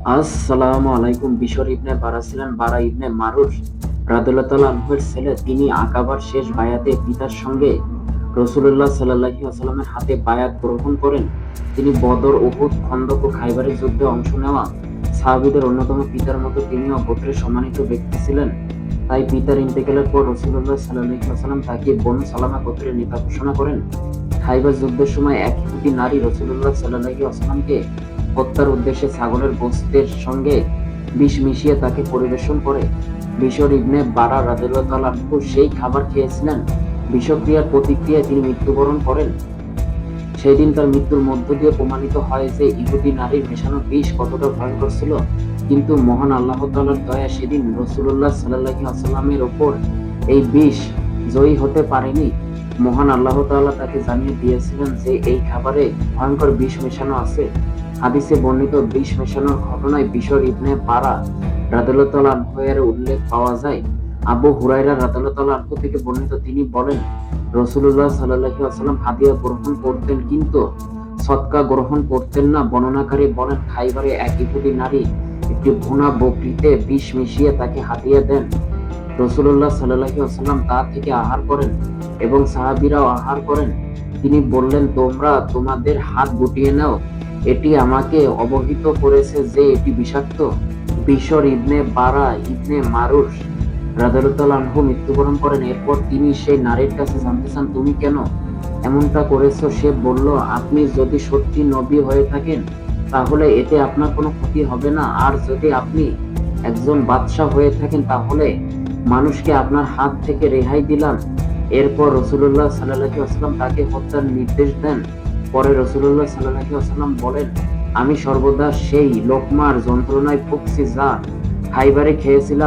আসসালামু আলাইকুম। বিশর ইবনে বারা ছিলেন বারা ইবনে মারুর রাদিয়াল্লাহু তাআলা আনহুর ছেলে। তিনি আকাবার শেষ বায়াতে পিতার সঙ্গে রাসূলুল্লাহ সাল্লাল্লাহু আলাইহি ওয়াসাল্লামের হাতে বায়াত গ্রহণ করেন। তিনি বদর, উহুদ, খন্দক ও খাইবারের যুদ্ধে অংশ নেওয়া সাহাবীদের অন্যতম। পিতার মতো তিনিও গোত্রের সম্মানিত ব্যক্তি ছিলেন। তাই পিতার ইন্তেকালের পর রাসূলুল্লাহ সাল্লাল্লাহু আলাইহি ওয়াসাল্লাম তাকে বনু সালামা গোত্রের নেতা ঘোষণা করেন। খাইবার যুদ্ধের সময় এক ইহুদী নারী রাসূলুল্লাহ সাল্লাল্লাহু আলাইহি ওয়াসাল্লামকে হত্যার উদ্দেশ্যে ছাগলের গোশতের সঙ্গে বিষ মিশিয়ে তাকে পরিবেশন করে। বিশর ইবনে বারা রাদিয়াল্লাহু তাআলা আনহু সেই খাবার খেয়েছিলেন। বিষক্রিয়ার প্রতিক্রিয়ায় তিনি মৃত্যুবরণ করেন। সেই দিন তার মৃত্যুর মধ্য দিয়ে প্রমাণিত হয় যে ইহুদী নারীর মেশানো বিষ কতটা ভয়ঙ্কর ছিল। কিন্তু মহান আল্লাহ তাআলার দয়া সেদিন রাসূলুল্লাহ সাল্লাল্লাহু আলাইহি ওয়াসাল্লামের উপর এই বিষ জয়ী হতে পারেনি। মহান আল্লাহ তাআলা তাকে জানিয়ে দিয়েছিলেন যে এই খাবারে ভয়ঙ্কর বিষ মেশানো আছে। হাদিসে বর্ণিত বিষ মেশানোর ঘটনায় বিশর ইবনে বারা রাদিয়াল্লাহু তাআলা আনহু এর উল্লেখ পাওয়া যায়। আবু হুরায়রা রাদিয়াল্লাহু তাআলা আনহু থেকে বর্ণিত, তিনি বলেন, রাসূলুল্লাহ সাল্লাল্লাহু আলাইহি ওয়াসাল্লাম হাদিয়া গ্রহণ করতেন কিন্তু সদকা গ্রহণ করতেন না। বর্ণনাকারী বলেন, খাইবারে এক ইহুদী নারী একটি ভুনা বকরিতে বিষ মিশিয়ে তাকে হাদিয়া দেন। রাসূলুল্লাহ সাল্লাল্লাহু আলাইহি ওয়াসাল্লাম তা থেকে আহার করেন এবং সাহাবীরাও আহার করেন। তিনি বললেন, তোমরা তোমাদের হাত গুটিয়ে নাও, এটি আমাকে অবহিত করেছে যে এটি বিষাক্ত। বিশর ইবনে বারা ইবনে মারুর রাদিয়াল্লাহু তাআলা আনহু মৃত্যুবরণ করেন। এরপর তিনি সেই নারীর কাছে জানতে চান, তুমি কেন এমনটা করেছো? সে বলল, আপনি যদি সত্যি নবী হয়ে থাকেন তাহলে এতে আপনার কোনো ক্ষতি হবে না, আর যদি আপনি একজন বাদশা হয়ে থাকেন তাহলে মানুষকে আপনার হাত থেকে রেহাই দিলাম। এরপর রাসূলুল্লাহ সাল্লাল্লাহু আলাইহি ওয়াসাল্লাম তাকে হত্যার নির্দেশ দেন। পরে রাসূলুল্লাহ সাল্লাল্লাহু আলাইহি ওয়াসাল্লাম বলেন, আমি সর্বদা সেই লোকমার যন্ত্রণায় ভুগছি যা খাইবারে খেয়েছিলাম।